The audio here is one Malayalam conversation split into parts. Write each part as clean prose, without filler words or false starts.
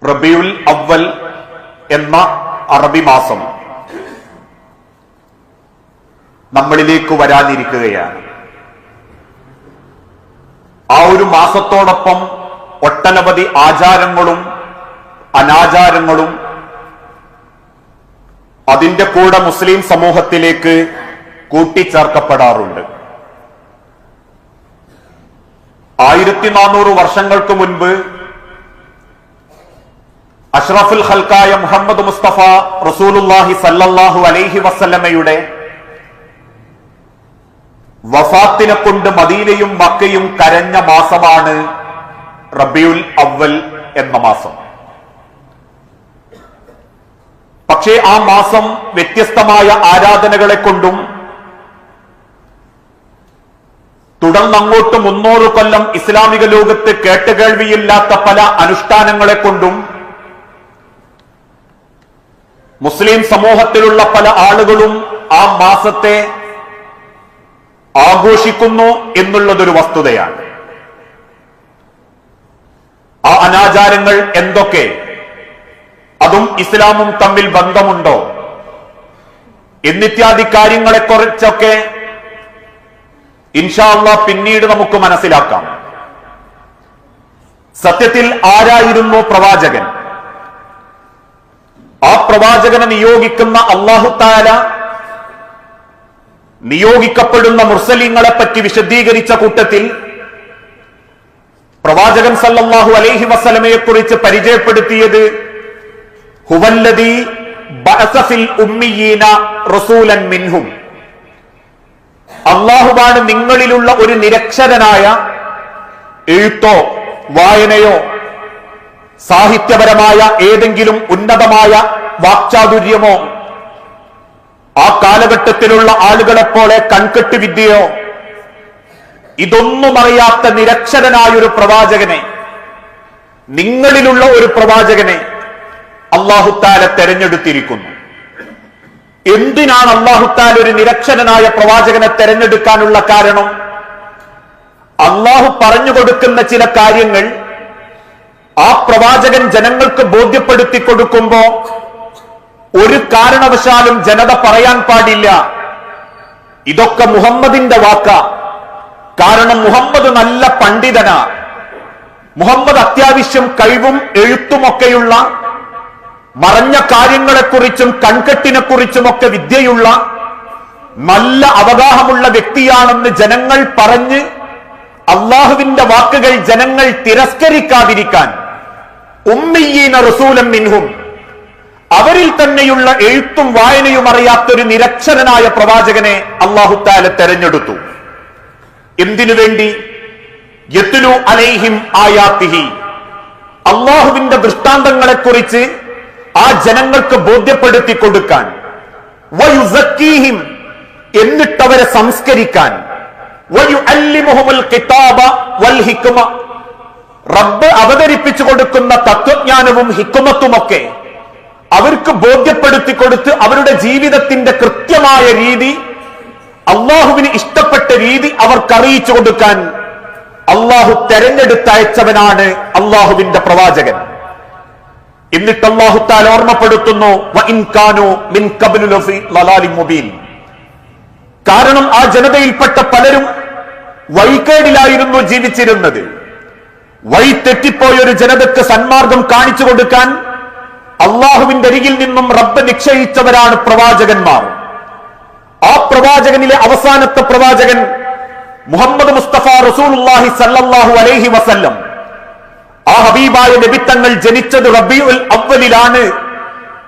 റബീഉൽ അവ്വൽ എന്ന അറബി മാസം നമ്മളിലേക്ക് വരാനിരിക്കുകയാണ്. ആ ഒരു മാസത്തോടൊപ്പം ഒട്ടനവധി ആചാരങ്ങളും അനാചാരങ്ങളും അതിന്റെ കൂടെ മുസ്ലിം സമൂഹത്തിലേക്ക് കൂട്ടിച്ചേർക്കപ്പെടാറുണ്ട്. 1400 വർഷങ്ങൾക്ക് മുൻപ് അഷ്റഫുൽ ഖൽക്കായ മുഹമ്മദ് മുസ്തഫ റസൂലുള്ളാഹി സല്ലല്ലാഹു അലൈഹി വസല്ലമയുടെ വഫാത്തിനെ കൊണ്ട് മദീനയും മക്കയും കരഞ്ഞ മാസമാണ് റബീഉൽ അവ്വൽ എന്ന മാസം. പക്ഷേ ആ മാസം വ്യത്യസ്തമായ ആരാധനകളെ കൊണ്ടും തുടർന്നങ്ങോട്ട് 300 കൊല്ലം ഇസ്ലാമിക ലോകത്ത് കേട്ടുകേൾവിയില്ലാത്ത പല അനുഷ്ഠാനങ്ങളെ കൊണ്ടും മുസ്ലിം സമൂഹത്തിലുള്ള പല ആളുകളും ആ മാസത്തെ ആഘോഷിക്കുന്നു എന്നുള്ളതൊരു വസ്തുതയാണ്. ആ അനാചാരങ്ങൾ എന്തൊക്കെ, അതും ഇസ്ലാമും തമ്മിൽ ബന്ധമുണ്ടോ എന്നിത്യാദി കാര്യങ്ങളെക്കുറിച്ചൊക്കെ ഇൻഷാ അല്ലാഹ് പിന്നീട് നമുക്ക് മനസ്സിലാക്കാം. സത്യത്തിൽ ആരായിരുന്നു പ്രവാചകൻ? ആ പ്രവാചകനെ നിയോഗിക്കുന്ന അല്ലാഹു തആല നിയോഗിക്കപ്പെടുന്ന മുർസലീങ്ങളെ പറ്റി വിശദീകരിച്ച കൂട്ടത്തിൽ പ്രവാചകൻ സല്ലല്ലാഹു അലൈഹി വസല്ലമയെ കുറിച്ച് പരിചയപ്പെടുത്തിയത് ഹുവല്ലദീ ബഅസ ഫിൽ ഉമ്മീയീന റസൂലൻ മിൻഹും, അല്ലാഹുവാണ് നിങ്ങളിലുള്ള ഒരു നിരക്ഷരനായ, എഴുത്തോ വായനയോ സാഹിത്യപരമായ ഏതെങ്കിലും ഉന്നതമായ വാക്ചാതുര്യമോ ആ കാലഘട്ടത്തിലുള്ള ആളുകളെപ്പോലെ കൺകെട്ട് വിദ്യയോ ഇതൊന്നും അറിയാത്ത നിരക്ഷരനായൊരു പ്രവാചകനെ, നിങ്ങളിലുള്ള ഒരു പ്രവാചകനെ അല്ലാഹു തആല തെരഞ്ഞെടുത്തിരിക്കുന്നു. എന്തിനാണ് അല്ലാഹു തആല ഒരു നിരക്ഷരനായ പ്രവാചകനെ തെരഞ്ഞെടുക്കാനുള്ള കാരണം? അല്ലാഹു പറഞ്ഞു കൊടുക്കുന്ന ചില കാര്യങ്ങൾ ആ പ്രവാചകൻ ജനങ്ങൾക്ക് ബോധ്യപ്പെടുത്തി കൊടുക്കുമ്പോ ഒരു കാരണവശാലും ജനത പറയാൻ പാടില്ല ഇതൊക്കെ മുഹമ്മദിന്റെ വാക്ക. കാരണം മുഹമ്മദ് നല്ല പണ്ഡിതനാ, മുഹമ്മദ് അത്യാവശ്യം കഴിവും എഴുത്തുമൊക്കെയുള്ള, മറഞ്ഞ കാര്യങ്ങളെക്കുറിച്ചും കൺകെട്ടിനെക്കുറിച്ചുമൊക്കെ വിദ്യയുള്ള നല്ല അവഗാഹമുള്ള വ്യക്തിയാണെന്ന് ജനങ്ങൾ പറഞ്ഞ് അള്ളാഹുവിന്റെ വാക്കുകൾ ജനങ്ങൾ തിരസ്കരിക്കാതിരിക്കാൻ ഉമ്മീന റസൂലൻ മിൻഹും, അവരിൽ തന്നെയുള്ള എഴുത്തും വായനയും അറിയാത്തൊരു നിരക്ഷരനായ പ്രവാചകനെ അല്ലാഹു തആല തെരഞ്ഞെടുത്തു. എന്തിനു വേണ്ടി? യത്ലു അലൈഹിം ആയാതിഹി, അള്ളാഹുവിന്റെ ദൃഷ്ടാന്തങ്ങളെക്കുറിച്ച് ആ ജനങ്ങൾക്ക് ബോധ്യപ്പെടുത്തി കൊടുക്കാൻ, വയുസക്കീഹിം, എന്നിട്ടവരെ സംസ്കരിക്കാൻ, വയുഅല്ലിമുഹുൽ കിതാബ വൽ ഹിക്മ, റബ്ബ് അവതരിപ്പിച്ചു കൊടുക്കുന്ന തത്വജ്ഞാനവും ഹിക്മത്തുമൊക്കെ അവർക്ക് ബോധ്യപ്പെടുത്തി കൊടുത്ത് അവരുടെ ജീവിതത്തിന്റെ കൃത്യമായ രീതി, അള്ളാഹുവിന് ഇഷ്ടപ്പെട്ട രീതി അവർക്കറിയിച്ചു കൊടുക്കാൻ അള്ളാഹു തെരഞ്ഞെടുത്തയച്ചവനാണ് അള്ളാഹുവിന്റെ പ്രവാചകൻ. എന്നിട്ട് അല്ലാഹു തആല ഓർമ്മപ്പെടുത്തുന്നു, വഇൻ കാനൂ മിൻ ഖബ്ലു ലഫീ ളലാലിൻ മുബീൻ, കാരണം ആ ജനതയിൽപ്പെട്ട പലരും വഴികേടിലായിരുന്നു ജീവിച്ചിരുന്നത്. വഴി തെറ്റിപ്പോയൊരു ജനതയ്ക്ക് സന്മാർഗം കാണിച്ചു കൊടുക്കാൻ അള്ളാഹുവിന്റെ അരികിൽ നിന്നും റബ്ബ് നിശ്ചയിച്ചവരാണ് പ്രവാചകന്മാർ. ആ പ്രവാചകനിലെ അവസാനത്തെ പ്രവാചകൻ മുഹമ്മദ് മുസ്തഫ റസൂലുള്ളാഹി സല്ലല്ലാഹു അലൈഹി വസല്ലം, ആ ഹബീബായ നബിത്തങ്ങൾ ജനിച്ചത് റബീഉൽ അവ്വലിലാണ്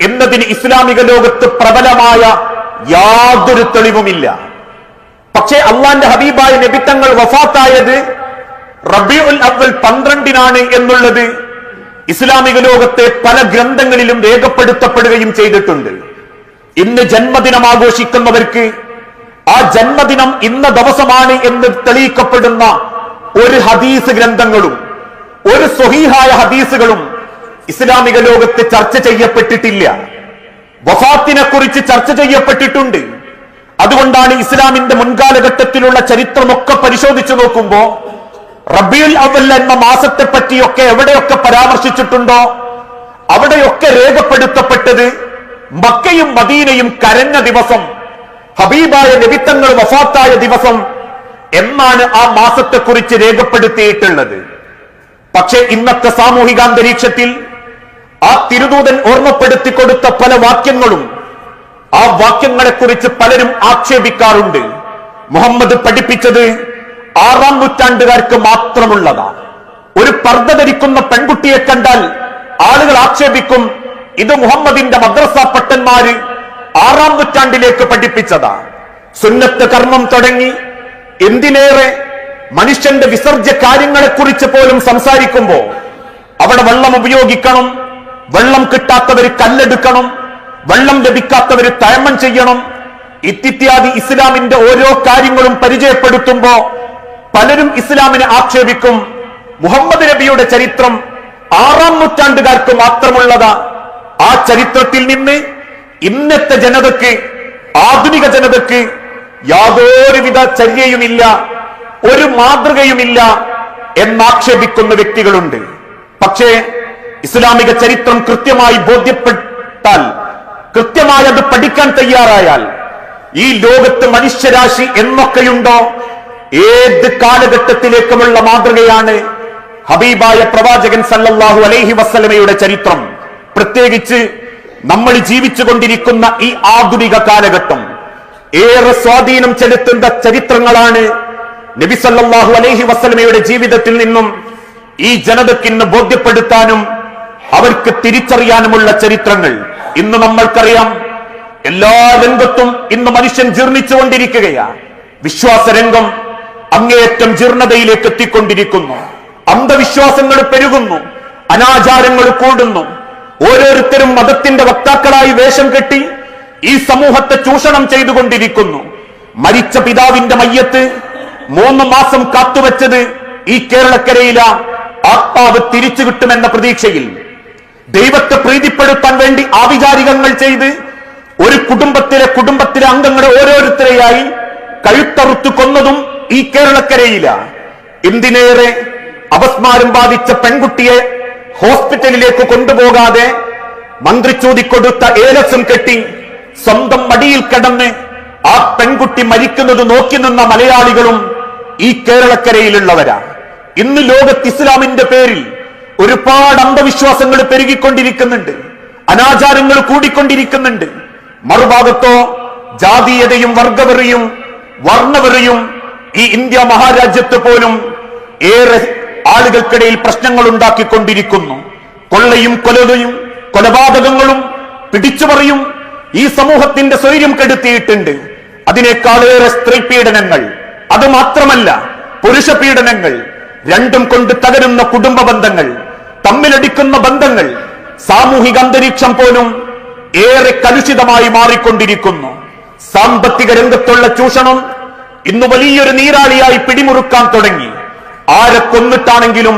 എന്നതിന് ഇസ്ലാമിക ലോകത്ത് പ്രബലമായ യാതൊരു തെളിവുമില്ല. പക്ഷേ അള്ളാന്റെ ഹബീബായ നബിത്തങ്ങൾ വഫാത്തായത് റബീഉൽ അവ്വൽ 12-നാണ് എന്നുള്ളത് ഇസ്ലാമിക ലോകത്തെ പല ഗ്രന്ഥങ്ങളിലും രേഖപ്പെടുത്തപ്പെടുകയും ചെയ്തിട്ടുണ്ട്. ഇന്ന് ജന്മദിനം ആഘോഷിക്കുന്നവർക്ക് ആ ജന്മദിനം ഇന്ന ദിവസമാണ് എന്ന് തെളിയിക്കപ്പെടുന്ന ഒരു ഹദീസ് ഗ്രന്ഥങ്ങളും ഒരു സ്വഹീഹായ ഹദീസുകളും ഇസ്ലാമിക ലോകത്ത് ചർച്ച ചെയ്യപ്പെട്ടിട്ടില്ല. വഫാത്തിനെ കുറിച്ച് ചർച്ച ചെയ്യപ്പെട്ടിട്ടുണ്ട്. അതുകൊണ്ടാണ് ഇസ്ലാമിന്റെ മുൻകാലഘട്ടത്തിലുള്ള ചരിത്രമൊക്കെ പരിശോധിച്ചു നോക്കുമ്പോ റബീഉൽ അവ്വൽ എന്ന മാസത്തെ പറ്റിയൊക്കെ എവിടെയൊക്കെ പരാമർശിച്ചിട്ടുണ്ടോ അവിടെയൊക്കെ രേഖപ്പെടുത്തപ്പെട്ടത് മക്കയും മദീനയും കരഞ്ഞ ദിവസം, ഹബീബായ നബിത്തങ്ങൾ വഫാത്തായ ദിവസം എന്നാണ് ആ മാസത്തെക്കുറിച്ച് രേഖപ്പെടുത്തിയിട്ടുള്ളത്. പക്ഷേ ഇന്നത്തെ സാമൂഹികാന്തരീക്ഷത്തിൽ ആ തിരുദൂതൻ ഓർമ്മപ്പെടുത്തി കൊടുത്ത പല വാക്യങ്ങളും, ആ വാക്യങ്ങളെക്കുറിച്ച് പലരും ആക്ഷേപിക്കാറുണ്ട്. മുഹമ്മദ് പഠിപ്പിച്ചത് 6-ാം നൂറ്റാണ്ടുകാർക്ക് മാത്രമുള്ളതാണ്. ഒരു പർദ്ദ ധരിക്കുന്ന പെൺകുട്ടിയെ കണ്ടാൽ ആളുകൾ ആക്ഷേപിക്കും, ഇത് മുഹമ്മദിന്റെ മദ്രസ പട്ടന്മാര് 6-ാം നൂറ്റാണ്ടിലേക്ക് പഠിപ്പിച്ചതാ. സുന്നത്ത് കർമ്മം തുടങ്ങി എന്തിനേറെ മനുഷ്യന്റെ വിസർജ്യ കാര്യങ്ങളെക്കുറിച്ച് പോലും സംസാരിക്കുമ്പോ അവിടെ വെള്ളം ഉപയോഗിക്കണം, വെള്ളം കിട്ടാത്തവര് കല്ലെടുക്കണം, വെള്ളം ലഭിക്കാത്തവര് തയമം ചെയ്യണം, ഇത്യാദി ഇസ്ലാമിന്റെ ഓരോ കാര്യങ്ങളും പരിചയപ്പെടുത്തുമ്പോ പലരും ഇസ്ലാമിനെ ആക്ഷേപിക്കും. മുഹമ്മദ് നബിയുടെ ചരിത്രം 6-ാം നൂറ്റാണ്ടുകാർക്ക് മാത്രമുള്ളതാ. ആ ചരിത്രത്തിൽ നിന്ന് ഇന്നത്തെ ജനതയ്ക്ക്, ആധുനിക ജനതയ്ക്ക് യാതൊരുവിധ ചര്യയുമില്ല, ഒരു മാതൃകയുമില്ല എന്നാക്ഷേപിക്കുന്ന വ്യക്തികളുണ്ട്. പക്ഷേ ഇസ്ലാമിക ചരിത്രം കൃത്യമായി ബോധ്യപ്പെട്ടാൽ, കൃത്യമായി അത് പഠിക്കാൻ തയ്യാറായാൽ, ഈ ലോകത്ത് മനുഷ്യരാശി എന്നൊക്കെയുണ്ടോ ഏത് കാലഘട്ടത്തിലേക്കുമുള്ള മാതൃകയാണ് ഹബീബായ പ്രവാചകൻ സല്ലല്ലാഹു അലൈഹി വസല്ലമയുടെ ചരിത്രം. പ്രത്യേകിച്ച് നമ്മൾ ജീവിച്ചുകൊണ്ടിരിക്കുന്ന ഈ ആധുനിക കാലഘട്ടം ഏറെ സ്വാധീനം ചെലുത്തുന്ന ചരിത്രങ്ങളാണ് നബി സല്ലല്ലാഹു അലൈഹി വസല്ലമയുടെ ജീവിതത്തിൽ നിന്നും ഈ ജനതയ്ക്ക് ഇന്ന് ബോധ്യപ്പെടുത്താനും അവർക്ക് തിരിച്ചറിയാനുമുള്ള ചരിത്രങ്ങൾ. ഇന്ന് നമ്മൾക്കറിയാം, എല്ലാ രംഗത്തും ഇന്ന് മനുഷ്യൻ ജീർണിച്ചുകൊണ്ടിരിക്കുകയാണ്. വിശ്വാസരംഗം അങ്ങേയറ്റം ജീർണതയിലേക്ക് എത്തിക്കൊണ്ടിരിക്കുന്നു. അന്ധവിശ്വാസങ്ങൾ പെരുകുന്നു, അനാചാരങ്ങൾ കൂടുന്നു. ഓരോരുത്തരും മതത്തിന്റെ വക്താക്കളായി വേഷം കെട്ടി ഈ സമൂഹത്തെ ചൂഷണം ചെയ്തുകൊണ്ടിരിക്കുന്നു. മരിച്ച പിതാവിന്റെ മയ്യത്ത് 3 മാസം കാത്തുവച്ചത് ഈ കേരളക്കരയില ആത്മാവ് തിരിച്ചു കിട്ടുമെന്ന പ്രതീക്ഷയിൽ ദൈവത്തെ പ്രീതിപ്പെടുത്താൻ വേണ്ടി ആവിചാരികങ്ങൾ ചെയ്ത് ഒരു കുടുംബത്തിലെ അംഗങ്ങളെ ഓരോരുത്തരെയായി കഴുത്തറുത്തു കൊന്നതും ഈ കേരളക്കരയില. എന്തിനേറെ അപസ്മാരം ബാധിച്ച പെൺകുട്ടിയെ ഹോസ്പിറ്റലിലേക്ക് കൊണ്ടുപോകാതെ മന്ത്രി ചൂതിക്കൊടുത്ത ഏലസും കെട്ടി സ്വന്തം മടിയിൽ കിടന്ന് ആ പെൺകുട്ടി മരിക്കുന്നത് നോക്കി നിന്ന മലയാളികളും ഈ കേരളക്കരയിലുള്ളവരാ. ഇന്ന് ലോകത്ത് ഇസ്ലാമിന്റെ പേരിൽ ഒരുപാട് അന്ധവിശ്വാസങ്ങൾ പെരുകിക്കൊണ്ടിരിക്കുന്നുണ്ട്, അനാചാരങ്ങൾ കൂടിക്കൊണ്ടിരിക്കുന്നുണ്ട്. മറുഭാഗത്തോ ജാതീയതയും വർഗവെറിയും വർണ്ണവെറിയും ഈ ഇന്ത്യ മഹാരാജ്യത്ത് പോലും ഏറെ ആളുകൾക്കിടയിൽ പ്രശ്നങ്ങൾ ഉണ്ടാക്കിക്കൊണ്ടിരിക്കുന്നു. കൊള്ളയും കൊലയും കൊലപാതകങ്ങളും പിടിച്ചുപറിയും ഈ സമൂഹത്തിന്റെ സ്വൈര്യം കെടുത്തിയിട്ടുണ്ട്. അതിനേക്കാളേറെ സ്ത്രീ പീഡനങ്ങൾ, അത് മാത്രമല്ല പുരുഷ പീഡനങ്ങൾ, രണ്ടും കൊണ്ട് തകരുന്ന കുടുംബ ബന്ധങ്ങൾ, തമ്മിലടിക്കുന്ന ബന്ധങ്ങൾ, സാമൂഹിക അന്തരീക്ഷം പോലും ഏറെ കലുഷിതമായി മാറിക്കൊണ്ടിരിക്കുന്നു. സാമ്പത്തിക രംഗത്തുള്ള ചൂഷണം ഇന്ന് വലിയൊരു നീരാളിയായി പിടിമുറുക്കാൻ തുടങ്ങി. ആരെ കൊന്നിട്ടാണെങ്കിലും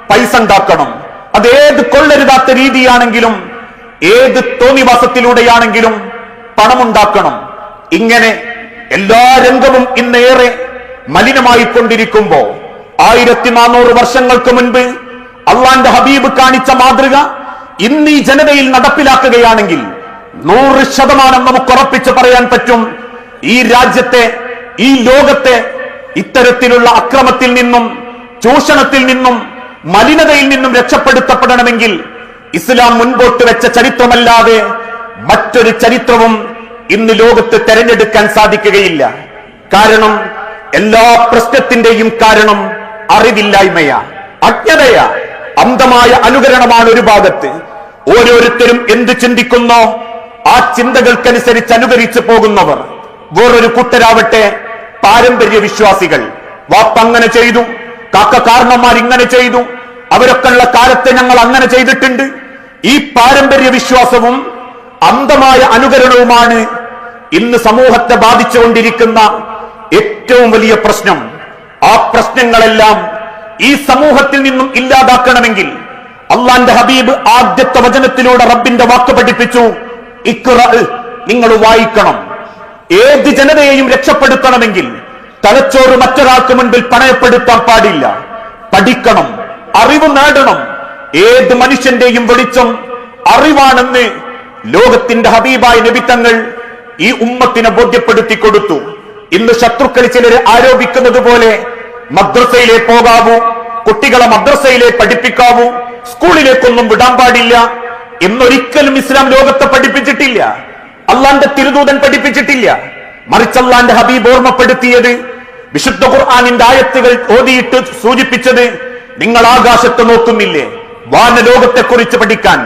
പൈസ ഉണ്ടാക്കണം, അതേത് കൊള്ളരുതാത്ത രീതിയാണെങ്കിലും, ഏത് തോന്നിവാസത്തിലൂടെയാണെങ്കിലും പണമുണ്ടാക്കണം. ഇങ്ങനെ എല്ലാ രംഗവും ഇന്നേറെ മലിനമായി കൊണ്ടിരിക്കുമ്പോ 1400 വർഷങ്ങൾക്ക് മുൻപ് അള്ളാന്റെ ഹബീബ് കാണിച്ച മാതൃക ഇന്ന് ഈ ജനതയിൽ നടപ്പിലാക്കുകയാണെങ്കിൽ 100% നമുക്ക് ഉറപ്പിച്ച് പറയാൻ പറ്റും, ഈ രാജ്യത്തെ, ഈ ലോകത്തെ ഇത്തരത്തിലുള്ള അക്രമത്തിൽ നിന്നും, ചൂഷണത്തിൽ നിന്നും, മലിനതയിൽ നിന്നും രക്ഷപ്പെടുത്തപ്പെടണമെങ്കിൽ ഇസ്ലാം മുൻപോട്ട് വെച്ച ചരിത്രമല്ലാതെ മറ്റൊരു ചരിത്രവും ഇന്ന് ലോകത്ത് തെരഞ്ഞെടുക്കാൻ സാധിക്കുകയില്ല. കാരണം എല്ലാ പ്രശ്നത്തിന്റെയും കാരണം അറിവില്ലായ്മയാ, അജ്ഞതയാ, അന്ധമായ അനുകരണമാണ് ഒരു ഭാഗത്ത്. ഓരോരുത്തരും എന്ത് ചിന്തിക്കുന്നോ ആ ചിന്തകൾക്കനുസരിച്ച് അനുകരിച്ചു പോകുന്നവർ. വേറൊരു കൂട്ടരാവട്ടെ പാരമ്പര്യ വിശ്വാസികൾ. വാപ്പ അങ്ങനെ ചെയ്തു, കാക്ക കാരണന്മാർ ഇങ്ങനെ ചെയ്തു, അവരൊക്കെ ഉള്ള കാലത്തെ ഞങ്ങൾ അങ്ങനെ ചെയ്തിട്ടുണ്ട്. ഈ പാരമ്പര്യ വിശ്വാസവും അന്ധമായ അനുകരണവുമാണ് ഇന്ന് സമൂഹത്തെ ബാധിച്ചുകൊണ്ടിരിക്കുന്ന ഏറ്റവും വലിയ പ്രശ്നം. ആ പ്രശ്നങ്ങളെല്ലാം ഈ സമൂഹത്തിൽ നിന്നും ഇല്ലാതാക്കണമെങ്കിൽ അള്ളാന്റെ ഹബീബ് ആദ്യത്തെ വചനത്തിലൂടെ റബ്ബിന്റെ വാക്ക് പഠിപ്പിച്ചു, ഇഖ്റ, നിങ്ങൾ വായിക്കണം. ഏത് ജനതയെയും രക്ഷപ്പെടുത്തണമെങ്കിൽ തലച്ചോറ് മറ്റൊരാൾക്ക് മുൻപിൽ പണയപ്പെടുത്താൻ പാടില്ല. പഠിക്കണം, അറിവ് നേടണം. ഏത് മനുഷ്യന്റെയും വെളിച്ചം അറിവാണെന്ന് ലോകത്തിന്റെ ഹബീബായ നബി തങ്ങൾ ഈ ഉമ്മത്തിനെ ബോധ്യപ്പെടുത്തി കൊടുത്തു. ഇന്ന് ശത്രുക്കൾ ചിലര് ആരോപിക്കുന്നത് പോലെ മദ്രസയിലേ പോകാവൂ, കുട്ടികളെ മദ്രസയിലെ പഠിപ്പിക്കാവൂ, സ്കൂളിലേക്കൊന്നും വിടാൻ പാടില്ല എന്നൊരിക്കലും ഇസ്ലാം ലോകത്തെ പഠിപ്പിച്ചിട്ടില്ല. അള്ളാന്റെ തിരുദൂതൻ പഠിപ്പിച്ചിട്ടില്ല. മറിച്ച് അള്ളാന്റെ ഹബീബ് ഓർമ്മപ്പെടുത്തിയത്, വിശുദ്ധ ഖുർആനിന്റെ ആയത്തുകൾ ഓതിയിട്ട് സൂചിപ്പിച്ചത്, നിങ്ങൾ ആകാശത്ത് നോക്കുന്നില്ലേ, വാനലോകത്തെക്കുറിച്ച് പഠിക്കാൻ.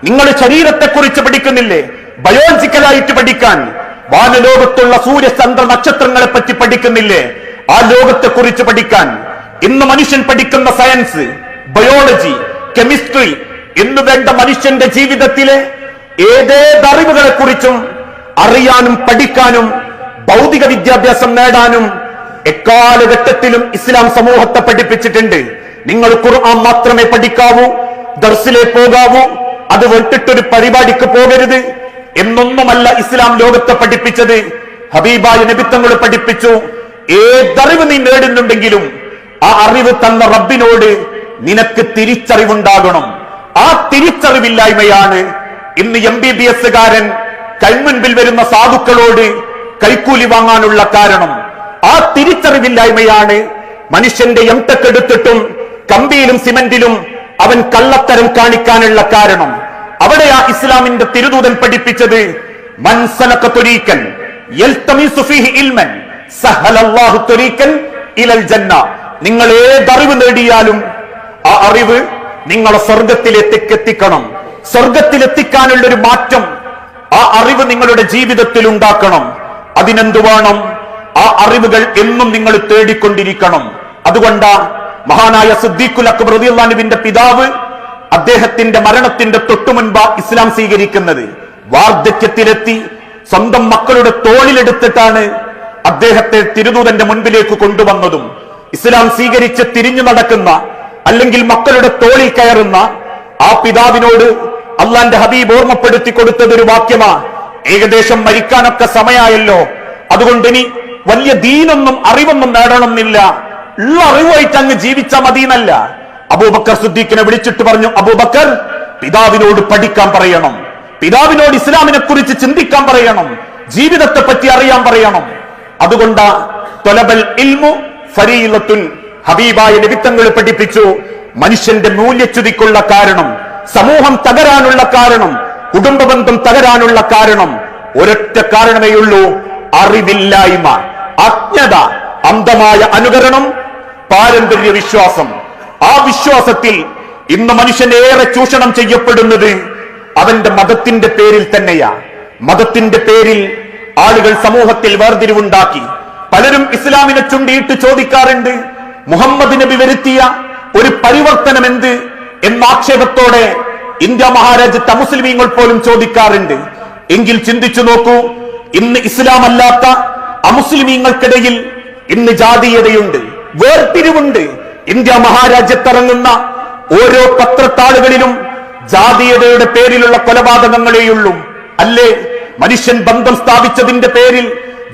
നിങ്ങൾ ശരീരത്തെക്കുറിച്ച് പഠിക്കുന്നില്ലേ, ബയോളജിക്കലായിട്ട് പഠിക്കാൻ. വാനലോകത്തുള്ള സൂര്യചന്ദ്ര നക്ഷത്രങ്ങളെ പറ്റി പഠിക്കുന്നില്ലേ, ആ ലോകത്തെക്കുറിച്ച് പഠിക്കാൻ. ഇന്ന് മനുഷ്യൻ പഠിക്കുന്ന സയൻസ്, ബയോളജി, കെമിസ്ട്രി എന്ന് വേണ്ട മനുഷ്യന്റെ ജീവിതത്തിലെ ഏതേതറിവുകളെ കുറിച്ചും അറിയാനും പഠിക്കാനും ഭൗതിക വിദ്യാഭ്യാസം നേടാനും എക്കാലഘട്ടത്തിലും ഇസ്ലാം സമൂഹത്തെ പഠിപ്പിച്ചിട്ടുണ്ട്. നിങ്ങൾ ഖുർആൻ മാത്രമേ പഠിക്കാവൂ, ദർസിലെ പോകാവൂ, അത് വിട്ടിട്ടൊരു പരിപാടിക്ക് പോകരുത് എന്നൊന്നുമല്ല ഇസ്ലാം ലോകത്തെ പഠിപ്പിച്ചത്. ഹബീബായ നബിത്തങ്ങൾ പഠിപ്പിച്ചു, ഏതറിവ് നീ നേടുന്നുണ്ടെങ്കിലും ആ അറിവ് തന്ന റബ്ബിനോട് നിനക്ക് തിരിച്ചറിവുണ്ടാകണം. ആ തിരിച്ചറിവില്ലായ്മയാണ് ഇന്ന് MBBS കാരൻ കൺമുൻപിൽ വരുന്ന സാധുക്കളോട് കൈക്കൂലി വാങ്ങാനുള്ള കാരണം. ആ തിരിച്ചറിവില്ലായ്മയാണ് മനുഷ്യന്റെ MTech എടുത്തിട്ടും കമ്പിയിലും സിമന്റിലും അവൻ കള്ളത്തരം കാണിക്കാനുള്ള കാരണം. അവിടെയാ ഇസ്ലാമിന്റെ തിരുദൂതൻ പഠിപ്പിച്ചത്, മൻ സലക തുരീകൻ യൽതമിസു ഫീഹി ഇൽമൻ സഹലല്ലാഹു തുരീകൻ ഇലൽ ജന്ന. നിങ്ങൾ ഏതറിവ് നേടിയാലും ആ അറിവ് നിങ്ങളെ സ്വർഗത്തിലെത്തിക്കണം. സ്വർഗത്തിലെത്തിക്കാനുള്ള ഒരു മാറ്റം ആ അറിവ് നിങ്ങളുടെ ജീവിതത്തിൽ ഉണ്ടാക്കണം. അതിനെന്തു വേണം? ആ അറിവുകൾ എന്നും നിങ്ങൾ തേടിക്കൊണ്ടിരിക്കണം. അതുകൊണ്ടാ മഹാനായ സിദ്ദീഖുൽ അക്ബർ റളിയല്ലാഹു അൻഹുവിന്റെ പിതാവ് അദ്ദേഹത്തിന്റെ മരണത്തിന്റെ തൊട്ടുമുൻപ് ഇസ്ലാം സ്വീകരിക്കുന്നത്. വാർദ്ധക്യത്തിലെത്തി സ്വന്തം മക്കളുടെ തോളിലെടുത്തിട്ടാണ് അദ്ദേഹത്തെ തിരുദൂതന്റെ മുൻപിലേക്ക് കൊണ്ടുവന്നതും. ഇസ്ലാം സ്വീകരിച്ച് തിരിഞ്ഞു നടക്കുന്ന അല്ലെങ്കിൽ മക്കളുടെ തോളിൽ കയറുന്ന ആ പിതാവിനോട് അള്ളാന്റെ ഹബീബ് ഓർമ്മപ്പെടുത്തി കൊടുത്തതൊരു വാക്യമാ, ഏകദേശം മരിക്കാനൊക്കെ സമയമായല്ലോ, അതുകൊണ്ട് ഇനി വലിയ ദീനൊന്നും അറിവൊന്നും നേടണമെന്നില്ല, ഉള്ള അറിവായിട്ട് അങ്ങ് ജീവിച്ചാൽ മതിയെന്നല്ല. അബൂബക്കർ സിദ്ദീഖിനെ വിളിച്ചിട്ട് പറഞ്ഞു, അബൂബക്കർ, പിതാവിനോട് പഠിക്കാൻ പറയണം, പിതാവിനോട് ഇസ്ലാമിനെ കുറിച്ച് ചിന്തിക്കാൻ പറയണം, ജീവിതത്തെ പറ്റി അറിയാൻ പറയണം. അതുകൊണ്ടാ തൊലബൽ ഇൽമു ഫരീലത്തുൻ, ഹബീബായ നബിത്തങ്ങൾ പഠിപ്പിച്ചു, മനുഷ്യന്റെ മൂല്യച്യുതിക്കുള്ള കാരണം, സമൂഹം തകരാനുള്ള കാരണം, കുടുംബബന്ധം തകരാനുള്ള കാരണം ഒരൊറ്റ കാരണമേയുള്ളൂ, അറിവില്ലായ്മ, അജ്ഞത, അന്ധമായ അനുകരണം, പാരമ്പര്യ വിശ്വാസം. ആ വിശ്വാസത്തിൽ ഇന്ന് മനുഷ്യനേറെ ചൂഷണം ചെയ്യപ്പെടുന്നത് അവന്റെ മതത്തിന്റെ പേരിൽ തന്നെയാ. മതത്തിന്റെ പേരിൽ ആളുകൾ സമൂഹത്തിൽ വേർതിരിവുണ്ടാക്കി. പലരും ഇസ്ലാമിനെ ചുണ്ടിയിട്ട് ചോദിക്കാറുണ്ട്, മുഹമ്മദ് നബി വരുത്തിയ ഒരു പരിവർത്തനം എന്ത് എന്ന ആക്ഷേപത്തോടെ ഇന്ത്യ മഹാരാജ്യത്തെ മുസ്ലിമീങ്ങൾ പോലും ചോദിക്കാറുണ്ട്. എങ്കിൽ ചിന്തിച്ചു നോക്കൂ, ഇന്ന് ഇസ്ലാം അല്ലാത്ത അമുസ്ലിമീങ്ങൾക്കിടയിൽ ഇന്ന് ജാതീയതയുണ്ട്, വേർതിരിവുണ്ട്. ഇന്ത്യ മഹാരാജ്യത്തിറങ്ങുന്ന ഓരോ പത്രത്താളുകളിലും ജാതീയതയുടെ പേരിലുള്ള കൊലപാതകങ്ങളെയുള്ളൂ. അല്ലേ? മനുഷ്യൻ ബന്ധം സ്ഥാപിച്ചതിന്റെ പേരിൽ,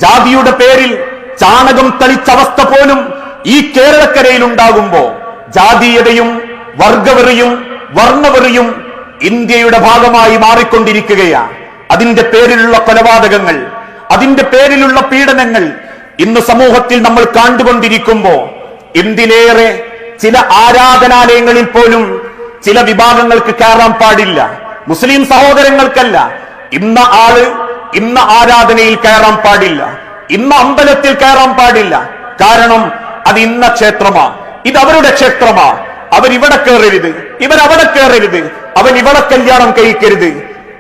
ജാതിയുടെ പേരിൽ ചാണകം തളിച്ച അവസ്ഥ പോലും ഈ കേരളക്കരയിൽ ഉണ്ടാകുമ്പോ ജാതീയതയും വർഗവെറിയും വർണ്ണവെറിയും ഇന്ത്യയുടെ ഭാഗമായി മാറിക്കൊണ്ടിരിക്കുകയാണ്. അതിന്റെ പേരിലുള്ള കൊലപാതകങ്ങൾ, അതിന്റെ പേരിലുള്ള പീഡനങ്ങൾ ഇന്ന് സമൂഹത്തിൽ നമ്മൾ കണ്ടുകൊണ്ടിരിക്കുമ്പോ എന്തിനേറെ ചില ആരാധനാലയങ്ങളിൽ പോലും ചില വിഭാഗങ്ങൾക്ക് കയറാൻ പാടില്ല. മുസ്ലിം സഹോദരങ്ങൾക്കല്ല, ഇന്ന ആള് ഇന്ന ആരാധനയിൽ കയറാൻ പാടില്ല, ഇന്ന അമ്പലത്തിൽ കയറാൻ പാടില്ല. കാരണം അത് ഇന്ന ക്ഷേത്രമാ, ഇത് അവരുടെ ക്ഷേത്രമാ, അവരിവിടെ കയറരുത്, ഇവരവിടെ കയറരുത്, അവൻ ഇവിടെ കല്യാണം കഴിക്കരുത്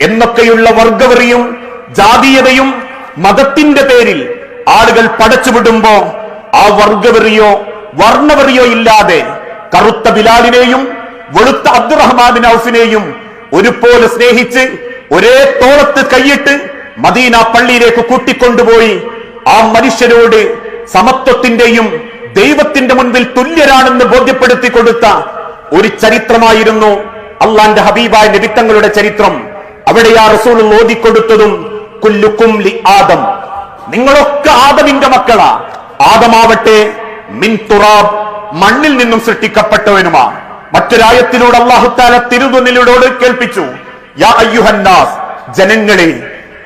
എന്നൊക്കെയുള്ള വർഗവെറിയും ജാതീയതയും മതത്തിന്റെ പേരിൽ ആളുകൾ പടച്ചുവിടുമ്പോ ആ വർഗവെറിയോ വർണ്ണവെറിയോ ഇല്ലാതെ കറുത്ത ബിലാലിനെയും വെളുത്ത അബ്ദുറഹ്മാൻ ഔഫിനെയും ഒരുപോലെ സ്നേഹിച്ച് ഒരേ തോളത്ത് കൈയിട്ട് മദീന പള്ളിയിലേക്ക് കൂട്ടിക്കൊണ്ടുപോയി ആ മനുഷ്യരോട് സമത്വത്തിന്റെയും ദൈവത്തിന്റെ മുൻപിൽ തുല്യരാണെന്ന് ബോധ്യപ്പെടുത്തി കൊടുത്ത ഒരു ചരിത്രമായിരുന്നു അള്ളാന്റെ ഹബീബായ നബിത്തങ്ങളുടെ ചരിത്രം. അവിടെയാ റസൂൽ ഓതിക്കൊടുത്തതും കുല്ലുക്കും ലി ആദം, നിങ്ങളൊക്കെ ആദമിന്റെ മക്കളാ. ആദമാവട്ടെ മിൻ തുറാബ്, മണ്ണിൽ നിന്നും സൃഷ്ടിക്കപ്പെട്ടവനുമാ. മറ്റൊരായത്തിലൂടെ അല്ലാഹു തആല തിരുതുനിലോട് കേൾപ്പിച്ചു, യാ അയ്യുഹന്നാസ്, ജനങ്ങളെ,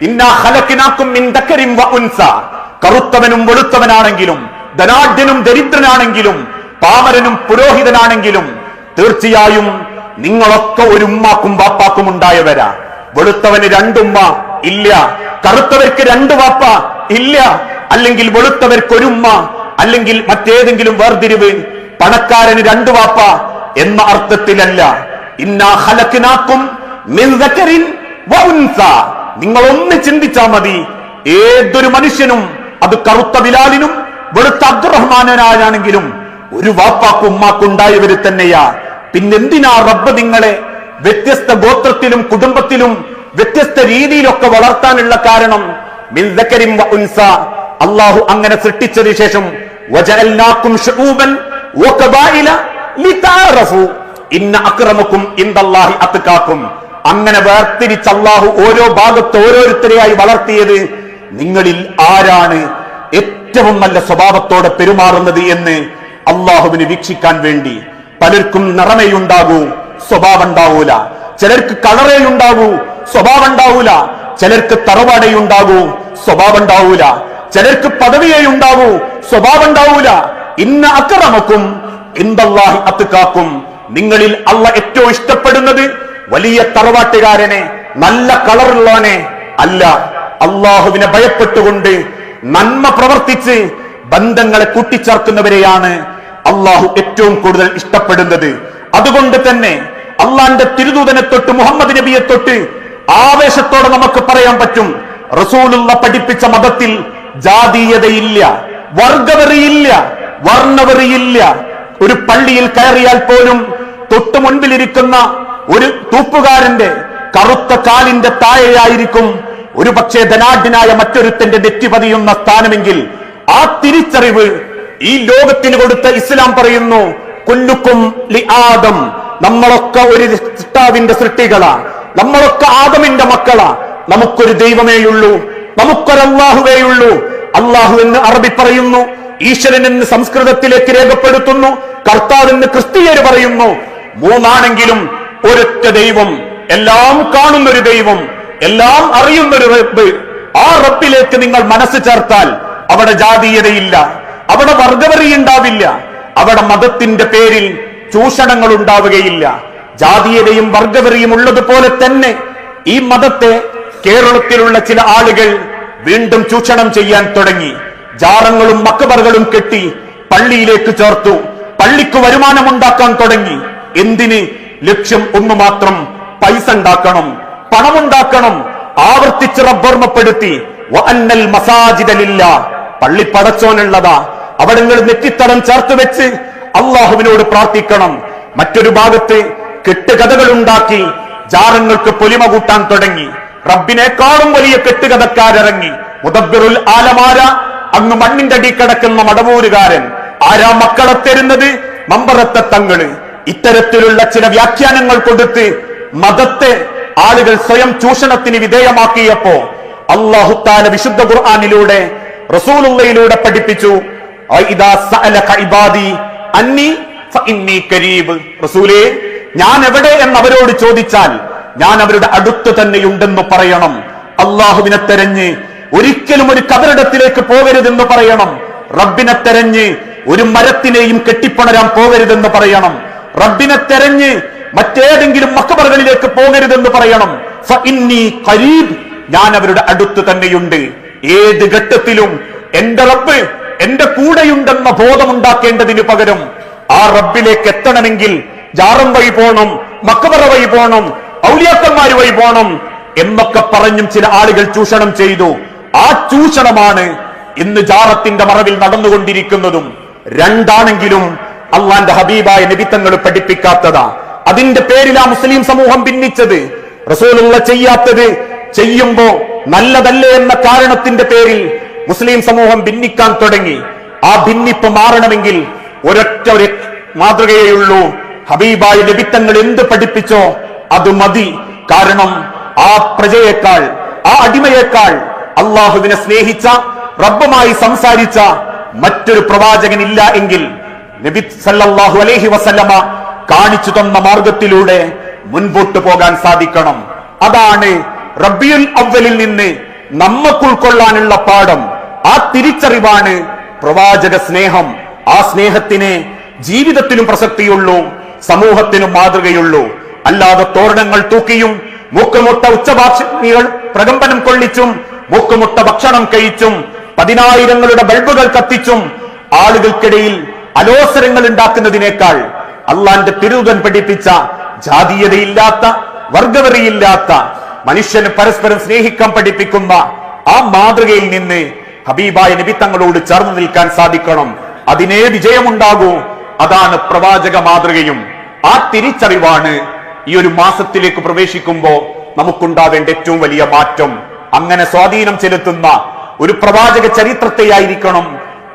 ഇന്നാ ഖലഖനാകും മിൻ ദക്കരിൻ വ ഉൻസ, കറുത്തവനും വെളുത്തവനാണെങ്കിലും ധനാഢ്യനും ദരിദ്രനാണെങ്കിലും പാമരനും പുരോഹിതനാണെങ്കിലും തീർച്ചയായും നിങ്ങളൊക്കെ ഒരു ഉമ്മാക്കും വാപ്പാക്കും ഉണ്ടായവരാ. വെളുത്തവന് രണ്ടുമ്മ ഇല്ല, കറുത്തവർക്ക് രണ്ട് വാപ്പ ഇല്ല, അല്ലെങ്കിൽ വെളുത്തവർക്ക് ഒരു ഉമ്മ, അല്ലെങ്കിൽ മറ്റേതെങ്കിലും വേർതിരിവ്, പണക്കാരന് രണ്ട് വാപ്പ എന്ന അർത്ഥത്തിലല്ല. ഇന്നാ ഖലഖനാകും മിൻ ദക്കരിൻ വ ഉൻസ. നിങ്ങൾ ഒന്ന് ചിന്തിച്ചാൽ മതി, ഏതൊരു മനുഷ്യനും, അത് കറുത്ത ബിലാലിനും വെളുത്ത അബ്ദുറഹ്മാനാണെങ്കിലും ഒരു വാപ്പാക്കും ഉമ്മാക്കും ഉണ്ടായവര് തന്നെയാ. പിന്നെന്തിനാ റബ്ബ് നിങ്ങളെ വ്യത്യസ്ത ഗോത്രത്തിലും കുടുംബത്തിലും വ്യത്യസ്ത രീതിയിലൊക്കെ വളർത്താനുള്ള കാരണം? മിൻ ദക്കരിൻ വ ഉൻസ, അല്ലാഹു അങ്ങനെ സൃഷ്ടിച്ചതിനു ശേഷം വജഅൽനാകും ശുഊബൻ വ ഖബായില ലിതഅറഫു ഇന്ന അക്രമക്കും ഇൻദല്ലാഹി അത്ഖാക്കും. അങ്ങനെ വേർതിരിച്ച് അല്ലാഹു ഓരോ ഭാഗത്ത് ഓരോരുത്തരെയായി വളർത്തിയത് നിങ്ങളിൽ ആരാണ് ഏറ്റവും നല്ല സ്വഭാവത്തോടെ പെരുമാറുന്നത് എന്ന് അള്ളാഹുവിന് വീക്ഷിക്കാൻ വേണ്ടി. പലർക്കും നിറമേയുണ്ടാകൂ, സ്വഭാവം ഉണ്ടാവൂല. ചിലർക്ക് കളറേയുണ്ടാകൂ, സ്വഭാവം ഉണ്ടാവൂല. ചിലർക്ക് തറവാടയുണ്ടാകൂ, സ്വഭാവം ഉണ്ടാവൂല. ചിലർക്ക് പദവിയേയുണ്ടാകൂ, സ്വഭാവം ഉണ്ടാവൂല. ഇന്ന അക്രമക്കും ഇൻദല്ലാഹി അത്ഖാക്കും. നിങ്ങളിൽ അള്ളാഹ് ഏറ്റവും ഇഷ്ടപ്പെടുന്നത് വലിയ തറവാട്ടുകാരനെ, നല്ല കളറുള്ളവനെ അല്ല, അള്ളാഹുവിനെ ഭയപ്പെട്ടുകൊണ്ട് നന്മ പ്രവർത്തിച്ച് ബന്ധങ്ങളെ കൂട്ടിച്ചേർക്കുന്നവരെയാണ് അള്ളാഹു ഏറ്റവും കൂടുതൽ ഇഷ്ടപ്പെടുന്നത്. അതുകൊണ്ട് തന്നെ അള്ളാന്റെ തിരുദൂതനെ തൊട്ട് മുഹമ്മദ് നബിയെ തൊട്ട് ആവേശത്തോടെ നമുക്ക് പറയാൻ പറ്റും, റസൂലുള്ള പഠിപ്പിച്ച മതത്തിൽ ജാതീയതയില്ല, വർഗവെറിയില്ല, വർണ്ണവെറിയില്ല. ഒരു പള്ളിയിൽ കയറിയാൽ പോലും തൊട്ടു മുൻപിലിരിക്കുന്ന ഒരു തൂപ്പുകാരന്റെ കറുത്ത കാലിന്റെ താഴെയായിരിക്കും ഒരു പക്ഷേ ധനാഢ്യനായ മറ്റൊരുത്തന്റെ നെറ്റി പതിയുന്ന സ്ഥാനമെങ്കിൽ ആ തിരിച്ചറിവ് ഈ ലോകത്തിന് കൊടുത്ത ഇസ്ലാം പറയുന്നു, കുല്ലുക്കും ലി ആദം, നമ്മളൊക്കെ ഒരു സൃഷ്ടാവിന്റെ സൃഷ്ടികളാ, നമ്മളൊക്കെ ആദമിന്റെ മക്കളാ. നമുക്കൊരു ദൈവമേയുള്ളൂ, നമുക്കൊരു അല്ലാഹുവേയുള്ളൂ. അല്ലാഹു എന്ന് അറബി പറയുന്നു, ഈശ്വരൻ എന്ന് സംസ്കൃതത്തിലേക്ക് രേഖപ്പെടുത്തുന്നു, കർത്താവെന്ന് ക്രിസ്തീയര് പറയുന്നു. മൂന്നാണെങ്കിലും ഒരൊറ്റ ദൈവം, എല്ലാം കാണുന്നൊരു ദൈവം, എല്ലാം അറിയുന്നൊരു റബ്ബ്. ആ റബ്ബിലേക്ക് നിങ്ങൾ മനസ്സ് ചേർത്താൽ അവിടെ ജാതീയതയില്ല, അവിടെ വർഗവെറി ഉണ്ടാവില്ല, അവിടെ മതത്തിന്റെ പേരിൽ ചൂഷണങ്ങൾ ഉണ്ടാവുകയില്ല. ജാതീയതയും വർഗവെറിയും ഉള്ളതുപോലെ തന്നെ ഈ മതത്തെ കേരളത്തിലുള്ള ചില ആളുകൾ വീണ്ടും ചൂഷണം ചെയ്യാൻ തുടങ്ങി. ജാറങ്ങളും മക്ബറുകളും കെട്ടി പള്ളിയിലേക്ക് ചേർത്തു, പള്ളിക്ക് വരുമാനമുണ്ടാക്കാൻ തുടങ്ങി. എന്തിന്? ലക്ഷ്യം ഒന്നു മാത്രം, പൈസ ഉണ്ടാക്കണം, പണമുണ്ടാക്കണം. ആവർത്തിച്ച് റബ്ബോർമ്മപ്പെടുത്തി, വഅന്നൽ മസാജിദ ലില്ലാഹ്, പള്ളി പടച്ചോനുള്ളതാ, അവിടെ നിങ്ങൾ നെറ്റിത്തടം ചേർത്ത് വെച്ച് അള്ളാഹുവിനോട് പ്രാർത്ഥിക്കണം. മറ്റൊരു ഭാഗത്ത് കെട്ടുകഥകൾ ഉണ്ടാക്കി ജാറങ്ങൾക്ക് പൊലിമ കൂട്ടാൻ തുടങ്ങി. റബ്ബിനേക്കാളും വലിയ കെട്ടുകഥക്കാരിറങ്ങി. മുദബ്ബിറുൽ ആലമാര, അങ്ങ് മണ്ണിന്റെ അടി കിടക്കുന്ന മടവൂരുകാരൻ. ആരാ മക്കളെ തരുന്നത്? മമ്പറത്തെ തങ്ങള്. ഇത്തരത്തിലുള്ള ചില വ്യാഖ്യാനങ്ങൾ കൊടുത്ത് മതത്തെ ആളുകൾ സ്വയം ചൂഷണത്തിന് വിധേയമാക്കിയപ്പോ അല്ലാഹു തആല വിശുദ്ധ ഖുർആനിലൂടെ റസൂലുള്ളയിലൂടെ പഠിപ്പിച്ചു, ഇദാ സഅലക ഇബാദി അന്നി ഫഇന്നി ഖരീബ്. റസൂലേ, ഞാൻ എവിടെ എന്ന് അവരോട് ചോദിച്ചാൽ ഞാൻ അവരുടെ അടുത്ത് തന്നെയുണ്ടെന്ന് പറയണം. അള്ളാഹുവിനെ തെരഞ്ഞ് ഒരിക്കലും ഒരു കബറിടത്തിലേക്ക് പോകരുതെന്ന് പറയണം. റബ്ബിനെ തെരഞ്ഞ് ഒരു മരത്തിനെയും കെട്ടിപ്പണരാൻ പോകരുതെന്ന് പറയണം. റബ്ബിനെ തെരഞ്ഞ് മറ്റേതെങ്കിലും മക്ബറുകളിലേക്ക് പോകരുതെന്ന് പറയണം. ഫഇന്നി ഖരീബ്, ഞാൻ അവരുടെ അടുത്ത് തന്നെയുണ്ട്. ഏത് ഘട്ടത്തിലും എന്റെ റബ്ബ് എന്റെ കൂടെയുണ്ടെന്ന ബോധമുണ്ടാക്കേണ്ടതിന് പകരം ആ റബ്ബിലേക്ക് എത്തണമെങ്കിൽ ജാറം വഴി പോണം, മക്ബറ വഴി പോണം, ഔലിയാക്കന്മാര് വഴി പോണം എന്നൊക്കെ പറഞ്ഞും ചില ആളുകൾ ചൂഷണം ചെയ്തു. ആ ചൂഷണമാണ് ഇന്ന് ജാറത്തിന്റെ മറവിൽ നടന്നുകൊണ്ടിരിക്കുന്നതും. രണ്ടാണെങ്കിലും അള്ളാന്റെ ഹബീബായ നബിത്തങ്ങൾ പഠിപ്പിക്കാത്തതാ. അതിന്റെ പേരിലാ മുസ്ലിം സമൂഹം ഭിന്നിച്ചത്. റസൂലുള്ള ചെയ്യാത്തത് ചെയ്യുമ്പോ നല്ലതല്ലേ എന്ന കാരണത്തിന്റെ പേരിൽ മുസ്ലിം സമൂഹം ഭിന്നിക്കാൻ തുടങ്ങി. ആ ഭിന്നിപ്പ് മാറണമെങ്കിൽ ഒരൊറ്റ ഒരു മാതൃകയേയുള്ളൂ. ഹബീബായ നബിത്തങ്ങൾ എന്ത് പഠിപ്പിച്ചോ അത് മതി. കാരണം ആ പ്രജയേക്കാൾ, ആ അടിമയേക്കാൾ അള്ളാഹുവിനെ സ്നേഹിച്ച, റബ്ബുമായി സംസാരിച്ച മറ്റൊരു പ്രവാചകൻ ഇല്ല എങ്കിൽ നബി സല്ലല്ലാഹു അലൈഹി വസല്ലമ കാണിച്ചു തന്ന മാർഗത്തിലൂടെ മുൻപോട്ട് പോകാൻ സാധിക്കണം. അതാണ് റബീഉൽ അവ്വലിൽ നിന്ന് നമുക്ക് ഉൾക്കൊള്ളാനുള്ള പാഠം. ആ തിരിച്ചറിവാണ് പ്രവാചക സ്നേഹം. ആ സ്നേഹത്തിന് ജീവിതത്തിലും പ്രസക്തിയുള്ളൂ, സമൂഹത്തിനും മാതൃകയുള്ളൂ. അല്ലാതെ തോരണങ്ങൾ തൂക്കിയും മൂക്കുമുട്ട ഉച്ചഭാഷിണികൾ പ്രകമ്പനം കൊള്ളിച്ചും മൂക്കുമുട്ട ഭക്ഷണം കഴിച്ചും 10,000ങ്ങളുടെ ബൾബുകൾ കത്തിച്ചും ആളുകൾക്കിടയിൽ അലോസരങ്ങൾ ഉണ്ടാക്കുന്നതിനേക്കാൾ അള്ളാന്റെ തിരുദൂതൻ പഠിപ്പിച്ച ജാതീയതയില്ലാത്ത, വർഗവെറിയില്ലാത്ത, മനുഷ്യന് പരസ്പരം സ്നേഹിക്കാൻ പഠിപ്പിക്കുന്ന ആ മാതൃകയിൽ നിന്ന് ഹബീബായ നബി തങ്ങളോട് ചേർന്ന് നിൽക്കാൻ സാധിക്കണം. അതിനേ വിജയമുണ്ടാകൂ. അതാണ് പ്രവാചക മാതൃകയും. ആ തിരിച്ചറിവാണ് ഈ ഒരു മാസത്തിലേക്ക് പ്രവേശിക്കുമ്പോ നമുക്കുണ്ടാവേണ്ട ഏറ്റവും വലിയ മാറ്റം. അങ്ങനെ സ്വാധീനം ചെലുത്തുന്ന ഒരു പ്രവാചക ചരിത്രത്തെയായിരിക്കണം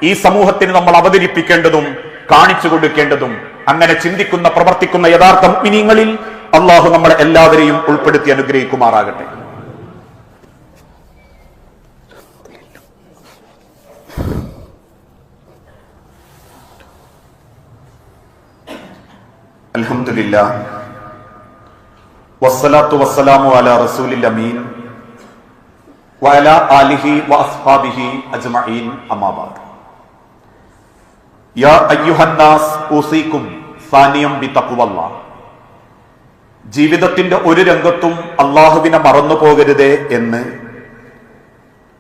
ഈ സമൂഹത്തിന് നമ്മൾ അവതരിപ്പിക്കേണ്ടതും കാണിച്ചു കൊടുക്കേണ്ടതും. അങ്ങനെ ചിന്തിക്കുന്ന, പ്രവർത്തിക്കുന്ന യഥാർത്ഥ മുഅ്മിനീങ്ങളിൽ അള്ളാഹു നമ്മളെ എല്ലാവരെയും ഉൾപ്പെടുത്തി അനുഗ്രഹിക്കുമാറാകട്ടെ. അൽഹംദുലില്ലാഹ് വസ്സലാത്തു വസ്സലാമു അലാ റസൂലിൽ അമീൻ വഅലാ ആലിഹി വഅസ്ഹാബിഹി അജ്മഈൻ അമ്മാ ബഅദ്. യാ അയ്യുഹന്നാസ് ഊസീകും സാനിയം ബിതഖ്വല്ലാഹ്. ജീവിതത്തിന്റെ ഒരു രംഗത്തും അള്ളാഹുവിനെ മറന്നു പോകരുതേ എന്ന്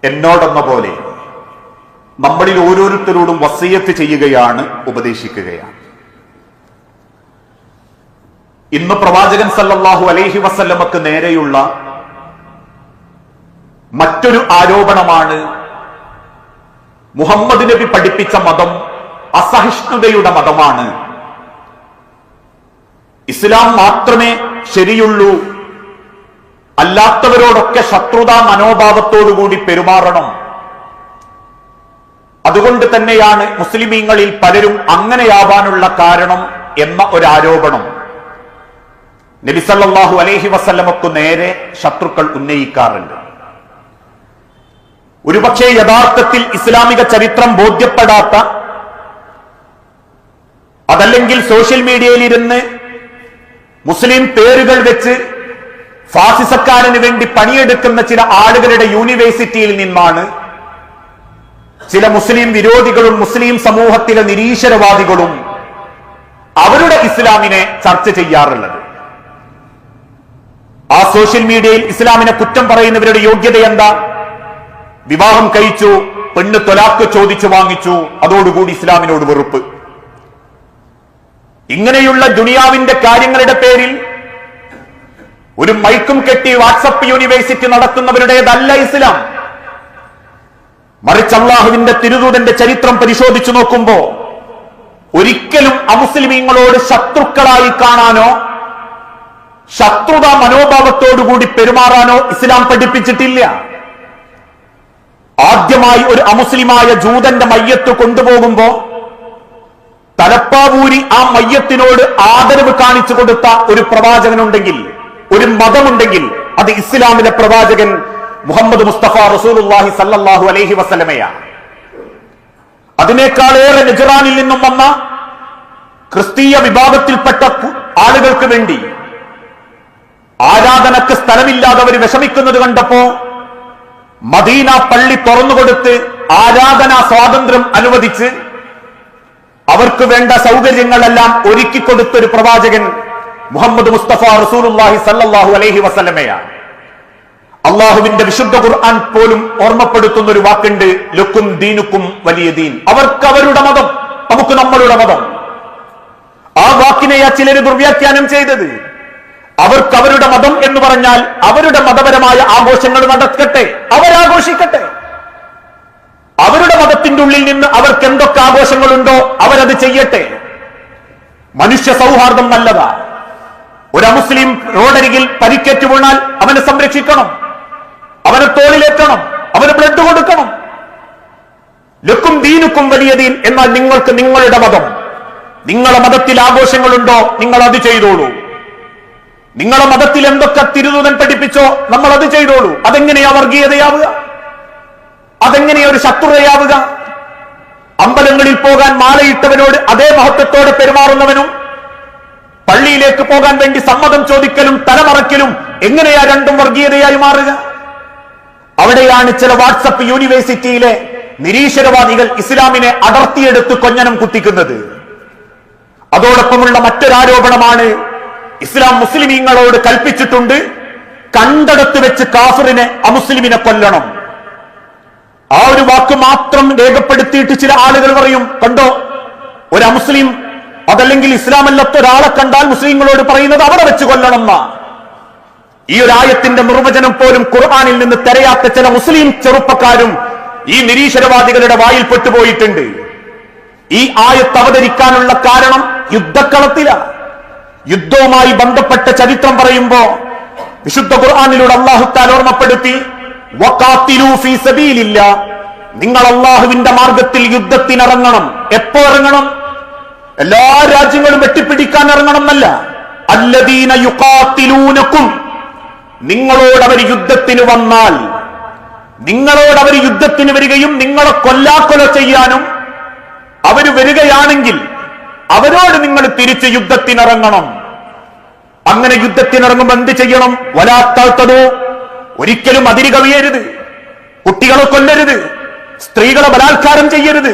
എന്നോടെന്ന പോലെ നമ്മളിൽ ഓരോരുത്തരോടും വസിയത്ത് ചെയ്യുകയാണ്, ഉപദേശിക്കുകയാണ്. ഇന്ന് പ്രവാചകൻ സല്ലല്ലാഹു അലൈഹി വസല്ലമക്ക് നേരെയുള്ള മറ്റൊരു ആരോപണമാണ് മുഹമ്മദ് നബി പഠിപ്പിച്ച മതം അസഹിഷ്ണുതയുടെ മതമാണ്, ഇസ്ലാം മാത്രമേ ശരിയുള്ളൂ, അല്ലാത്തവരോടൊക്കെ ശത്രുതാ മനോഭാവത്തോടുകൂടി പെരുമാറണം, അതുകൊണ്ട് തന്നെയാണ് മുസ്ലിമീങ്ങളിൽ പലരും അങ്ങനെയാവാനുള്ള കാരണം എന്ന ഒരു ആരോപണം നബി സല്ലല്ലാഹു അലൈഹി വസല്ലമക്കു നേരെ ശത്രുക്കൾ ഉന്നയിക്കാറുണ്ട്. ഒരുപക്ഷെ യഥാർത്ഥത്തിൽ ഇസ്ലാമിക ചരിത്രം ബോധ്യപ്പെടാത്ത, അതല്ലെങ്കിൽ സോഷ്യൽ മീഡിയയിലിരുന്ന് മുസ്ലിം പേരുകൾ വെച്ച് ഫാസിസക്കാരന് വേണ്ടി പണിയെടുക്കുന്ന ചില ആളുകളുടെ യൂണിവേഴ്സിറ്റിയിൽ നിന്നാണ് ചില മുസ്ലിം വിരോധികളും മുസ്ലിം സമൂഹത്തിലെ നിരീശ്വരവാദികളും അവരുടെ ഇസ്ലാമിനെ ചർച്ച ചെയ്യാറുള്ളത്. ആ സോഷ്യൽ മീഡിയയിൽ ഇസ്ലാമിനെ കുറ്റം പറയുന്നവരുടെ യോഗ്യത എന്താ? വിവാഹം കഴിച്ചു, പെണ്ണ് തൊലാക്ക് ചോദിച്ചു വാങ്ങിച്ചു, അതോടുകൂടി ഇസ്ലാമിനോട് വെറുപ്പ്. ഇങ്ങനെയുള്ള ദുനിയാവിന്റെ കാര്യങ്ങളുടെ പേരിൽ ഒരു മൈക്കും കെട്ടി വാട്സപ്പ് യൂണിവേഴ്സിറ്റി നടത്തുന്നവരുടേതല്ല ഇസ്ലാം. മറിച്ച് അള്ളാഹുവിന്റെ തിരുദൂതന്റെ ചരിത്രം പരിശോധിച്ചു നോക്കുമ്പോ ഒരിക്കലും അമുസ്ലിമീങ്ങളോട് ശത്രുക്കളായി കാണാനോ ശത്രുതാ മനോഭാവത്തോടുകൂടി പെരുമാറാനോ ഇസ്ലാം പഠിപ്പിച്ചിട്ടില്ല. ആദ്യമായി ഒരു അമുസ്ലിമായ ജൂതന്റെ മയ്യത്ത് കൊണ്ടുപോകുമ്പോ തലപ്പാവൂരി ആ മയ്യത്തിനോട് ആദരവ് കാണിച്ചു കൊടുത്ത ഒരു പ്രവാചകനുണ്ടെങ്കിൽ, ഒരു മതമുണ്ടെങ്കിൽ അത് ഇസ്ലാമിലെ പ്രവാചകൻ മുഹമ്മദ് മുസ്തഫ റസൂലുള്ളാഹി സല്ലല്ലാഹു അലൈഹി വസല്ലമയാണ്. അതിനേക്കാളേറെ നജ്റാനിൽ നിന്നും വന്ന ക്രിസ്തീയ വിഭാഗത്തിൽപ്പെട്ട ആളുകൾക്ക് വേണ്ടി ആരാധനക്ക് സ്ഥലമില്ലാതെ അവർ വിഷമിക്കുന്നത് കണ്ടപ്പോ മദീന പള്ളി തുറന്നുകൊടുത്ത് ആരാധനാ സ്വാതന്ത്ര്യം അനുവദിച്ച് അവർക്ക് വേണ്ട സൗകര്യങ്ങളെല്ലാം ഒരുക്കിക്കൊടുത്തൊരു പ്രവാചകൻ മുഹമ്മദ് മുസ്തഫ റസൂലുള്ളാഹി സല്ലല്ലാഹു അലൈഹി വസല്ലമയാണ്. അള്ളാഹുവിന്റെ വിശുദ്ധ ഖുർആൻ പോലും ഓർമ്മപ്പെടുത്തുന്ന ഒരു വാക്കുണ്ട്, ലക്കും ദീനുക്കും വലിയ ദീൻ. അവർക്ക് അവരുടെ മതം, നമുക്ക് നമ്മളുടെ മതം. ആ വാക്കിനെയാ ചിലര് ദുർവ്യാഖ്യാനം ചെയ്തത്. അവർക്ക് അവരുടെ മതം എന്ന് പറഞ്ഞാൽ അവരുടെ മതപരമായ ആഘോഷങ്ങൾ നടക്കട്ടെ, അവരാഘോഷിക്കട്ടെ. അവരുടെ മതത്തിന്റെ ഉള്ളിൽ നിന്ന് അവർക്ക് എന്തൊക്കെ ആഘോഷങ്ങളുണ്ടോ അവരത് ചെയ്യട്ടെ. മനുഷ്യ സൗഹാർദ്ദം നല്ലതാ. ഒരു മുസ്ലിം റോഡരികിൽ പരിക്കേറ്റ് വീണാൽ അവനെ സംരക്ഷിക്കണം, അവനെ തോളിലേറ്റണം, അവന് ബ്ലഡ് കൊടുക്കണം. ലക്കും ദീനുക്കും വലിയ ദീൻ. എന്നാൽ നിങ്ങൾക്ക് നിങ്ങളുടെ മതം, നിങ്ങളുടെ മതത്തിൽ ആഘോഷങ്ങളുണ്ടോ നിങ്ങൾ അത് ചെയ്തോളൂ. നിങ്ങളുടെ മതത്തിൽ എന്തൊക്കെ തിരുദൂതൻ പഠിപ്പിച്ചോ നമ്മൾ അത് ചെയ്തോളൂ. അതെങ്ങനെയാ വർഗീയതയാവുക? അതെങ്ങനെയാ ഒരു ശത്രുതയാവുക? അമ്പലങ്ങളിൽ പോകാൻ മാലയിട്ടവനോട് അതേ മഹത്വത്തോടെ പെരുമാറുന്നവനും പള്ളിയിലേക്ക് പോകാൻ വേണ്ടി സമ്മതം ചോദിക്കലും തലമറക്കലും എങ്ങനെയാ രണ്ടും വർഗീയതയായി മാറുക? അവിടെയാണ് ചില വാട്സപ്പ് യൂണിവേഴ്സിറ്റിയിലെ നിരീശ്വരവാദികൾ ഇസ്ലാമിനെ അടർത്തിയെടുത്ത് കൊഞ്ഞനം കുത്തിക്കുന്നത്. അതോടൊപ്പമുള്ള മറ്റൊരാരോപണമാണ്, ഇസ്ലാം മുസ്ലിമീങ്ങളോട് കൽപ്പിച്ചിട്ടുണ്ട് കണ്ടടത്ത് വെച്ച് കാഫിറിനെ അമുസ്ലിമിനെ കൊല്ലണം. ആ ഒരു വാക്ക് മാത്രം രേഖപ്പെടുത്തിയിട്ട് ചില ആളുകൾ പറയും, കണ്ടോ ഒരു അമുസ്ലിം അതല്ലെങ്കിൽ ഇസ്ലാമല്ലാത്ത ഒരാളെ കണ്ടാൽ മുസ്ലിങ്ങളോട് പറയുന്നത് അവിടെ വെച്ച് കൊല്ലണം എന്നാ. ഈ ഒരു ആയത്തിന്റെ നിർവചനം പോലും ഖുർആനിൽ നിന്ന് തിരയാത്ത ചില മുസ്ലിം ചെറുപ്പക്കാരും ഈ നിരീശ്വരവാദികളുടെ വായിൽ പെട്ടുപോയിട്ടുണ്ട്. ഈ ആയത്ത് അവതരിക്കാനുള്ള കാരണം യുദ്ധക്കളത്തിലാണ്. യുദ്ധവുമായി ബന്ധപ്പെട്ട ചരിത്രം പറയുമ്പോ വിശുദ്ധ ഖുർആനിലൂടെ അല്ലാഹു തആല ഓർമ്മപ്പെടുത്തി, വഖാതിലൂ ഫീ സബീലില്ലാ, നിങ്ങൾ അല്ലാഹുവിന്റെ മാർഗത്തിൽ യുദ്ധത്തിനിറങ്ങണം. എപ്പോ ഇറങ്ങണം? എല്ലാ രാജ്യങ്ങളും വെട്ടിപ്പിടിക്കാൻ ഇറങ്ങണം എന്നല്ല. അല്ലദീന യുഖാതിലൂനകും, നിങ്ങളോട് അവർ യുദ്ധത്തിന് വന്നാൽ, നിങ്ങളോട് അവർ യുദ്ധത്തിന് വരികയും നിങ്ങളെ കൊല്ലാക്കൊല ചെയ്യാനും അവര് വരികയാണെങ്കിൽ അവരോട് നിങ്ങൾ തിരിച്ച് യുദ്ധത്തിനിറങ്ങണം. അങ്ങനെ യുദ്ധത്തിനിറങ്ങുമ്പോൾ എന്ത് ചെയ്യണം? വലാത്തതോ, ഒരിക്കലും അതിര് കവിയരുത്, കുട്ടികളെ കൊല്ലരുത്, സ്ത്രീകളെ ബലാത്കാരം ചെയ്യരുത്,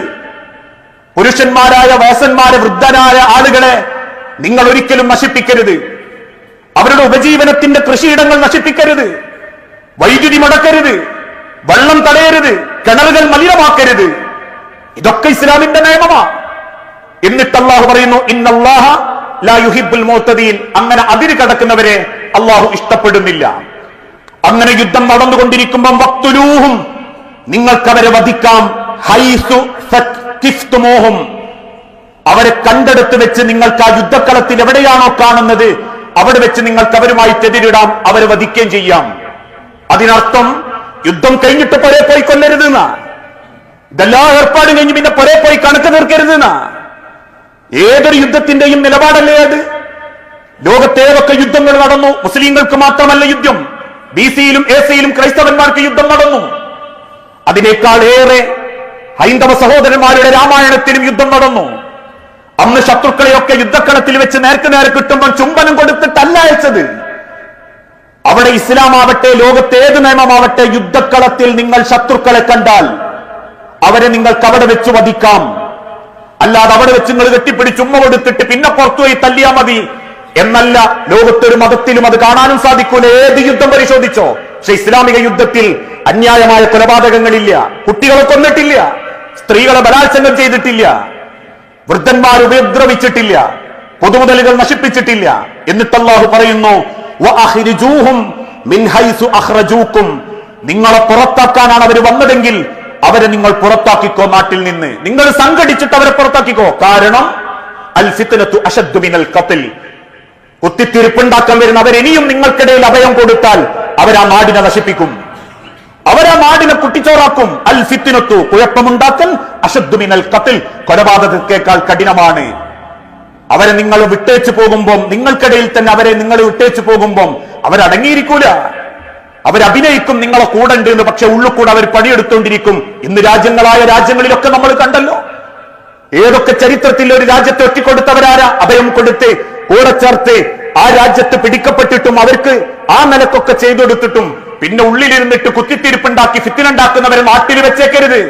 പുരുഷന്മാരായ വയസ്സന്മാരെ വൃദ്ധരായ ആളുകളെ നിങ്ങൾ ഒരിക്കലും നശിപ്പിക്കരുത്, അവരുടെ ഉപജീവനത്തിന്റെ കൃഷിയിടങ്ങൾ നശിപ്പിക്കരുത്, വൈദ്യുതി മുടക്കരുത്, വെള്ളം തടയരുത്, കിണറുകൾ മലിനമാക്കരുത്. ഇതൊക്കെ ഇസ്ലാമിന്റെ നിയമമാണ്. എന്നിട്ട് അല്ലാഹു പറയുന്നു, ഇന്നല്ലാഹ ലാ യുഹിബ്ബുൽ മുഅ്തദീൻ, അങ്ങനെ അതിര് കടക്കുന്നവരെ അല്ലാഹു ഇഷ്ടപ്പെടുന്നില്ല. അങ്ങനെ യുദ്ധം നടന്നുകൊണ്ടിരിക്കുമ്പോൾ വഖ്തുലൂഹും, നിങ്ങൾക്കവരെ വധിക്കാം, ഹൈസു സഖിഫ്തുമൂഹും, അവരെ കണ്ടെടുത്ത് വെച്ച് നിങ്ങൾക്ക് ആ യുദ്ധക്കളത്തിൽ എവിടെയാണോ കാണുന്നത് അവിടെ വെച്ച് നിങ്ങൾക്ക് അവരുമായി എതിരിടാം, അവരെ വധിക്കുകയും ചെയ്യാം. അതിനർത്ഥം യുദ്ധം കഴിഞ്ഞിട്ട് പുറേ പോയി കൊല്ലരുത് എന്നാ. ഇതെല്ലാ ഏർപ്പാടും കഴിഞ്ഞ് പിന്നെ പുറേ പോയി കണക്ക് തീർക്കരുത് എന്നാ. ഏതൊരു യുദ്ധത്തിന്റെയും നിലപാടല്ലേ അത്? ലോകത്തേതൊക്കെ യുദ്ധങ്ങൾ നടന്നു, മുസ്ലിങ്ങൾക്ക് മാത്രമല്ല യുദ്ധം, ബിസിയിലും എസിയിലും ക്രൈസ്തവന്മാർക്ക് യുദ്ധം നടന്നു. അതിനേക്കാൾ ഏറെ ഹൈന്ദവ സഹോദരന്മാരുടെ രാമായണത്തിലും യുദ്ധം നടന്നു. അന്ന് ശത്രുക്കളെയൊക്കെ യുദ്ധക്കളത്തിൽ വെച്ച് നേർക്ക് നേരെ കിട്ടുമ്പോൾ ചുംബനം കൊടുത്തിട്ടല്ല അയച്ചത്. അവിടെ ഇസ്ലാമാവട്ടെ ലോകത്തേത് നിയമമാവട്ടെ, യുദ്ധക്കളത്തിൽ നിങ്ങൾ ശത്രുക്കളെ കണ്ടാൽ അവരെ നിങ്ങൾക്ക് അവിടെ വെച്ച് വധിക്കാം. അല്ലാതെ അവിടെ വെച്ച് നിങ്ങൾ കെട്ടിപ്പിടിച്ച് ഉമ്മ കൊടുത്തിട്ട് പിന്നെ പുറത്തുപോയി തല്ലിയാ മതി എന്നല്ല. ലോകത്തൊരു മതത്തിലും അത് കാണാനും സാധിക്കൂല. ഏത് യുദ്ധം പരിശോധിച്ചോ, പക്ഷെ ഇസ്ലാമിക യുദ്ധത്തിൽ അന്യായമായ കൊലപാതകങ്ങളില്ല, കുട്ടികളെ കൊന്നിട്ടില്ല, സ്ത്രീകളെ ബലാത്സംഗം ചെയ്തിട്ടില്ല, വൃദ്ധന്മാർ ഉപദ്രവിച്ചിട്ടില്ല, പൊതുമുതലുകൾ നശിപ്പിച്ചിട്ടില്ല. എന്നിട്ട് അല്ലാഹു പറയുന്നു, വഅഖ്രിജൂഹും മിൻ ഹൈസു അഖ്റജൂകും, നിങ്ങളെ പുറത്താക്കാനാണ് അവർ വന്നതെങ്കിൽ അവരെ നിങ്ങൾ പുറത്താക്കിക്കോ നാട്ടിൽ നിന്ന്. നിങ്ങൾ സംഘടിച്ചിട്ട് അവരെ പുറത്താക്കിക്കോ. കാരണം അൽ ഫിത്നതു അശദ്ദു മിനൽ ഖത്ൽ, കുത്തിത്തിരിപ്പുണ്ടാക്കാൻ വരുന്ന അവരിനിയും നിങ്ങൾക്കിടയിൽ അഭയം കൊടുത്താൽ അവരാ നാടിനെ നശിപ്പിക്കും, അവരാ നാടിനെ കുട്ടിച്ചോറാക്കും. അൽ ഫിത്നതു, കുഴപ്പമുണ്ടാക്കൽ, അശദ്ദു മിനൽ ഖത്ൽ, കൊലപാതകത്തേക്കാൾ കഠിനമാണ്. അവരെ നിങ്ങൾ വിട്ടേച്ചു പോകുമ്പോൾ, നിങ്ങൾക്കിടയിൽ തന്നെ അവരെ നിങ്ങൾ വിട്ടേച്ചു പോകുമ്പോൾ അവരടങ്ങിയിരിക്കൂല, അവരഭിനയിക്കും നിങ്ങളെ കൂടെ ഉണ്ട് എന്ന്. പക്ഷെ ഉള്ളിൽ അവർ പണിയെടുത്തുകൊണ്ടിരിക്കും. ഇന്ന് രാജ്യങ്ങളിലൊക്കെ നമ്മൾ കണ്ടല്ലോ, ഏതൊക്കെ ചരിത്രത്തിൽ ഒരു രാജ്യത്തെ ഒറ്റിക്കൊടുത്തവരാരാ? അഭയം കൊടുത്ത് കൂടെ ചേർത്ത് ആ രാജ്യത്ത് പിടിക്കപ്പെട്ടിട്ടും അവർക്ക് ആ നിലക്കൊക്കെ ചെയ്തെടുത്തിട്ടും പിന്നെ ഉള്ളിലിരുന്നിട്ട് കുത്തിത്തിരിപ്പുണ്ടാക്കി ഫിത്തിനുണ്ടാക്കുന്നവരെ നാട്ടിൽ വെച്ചേക്കരുത്,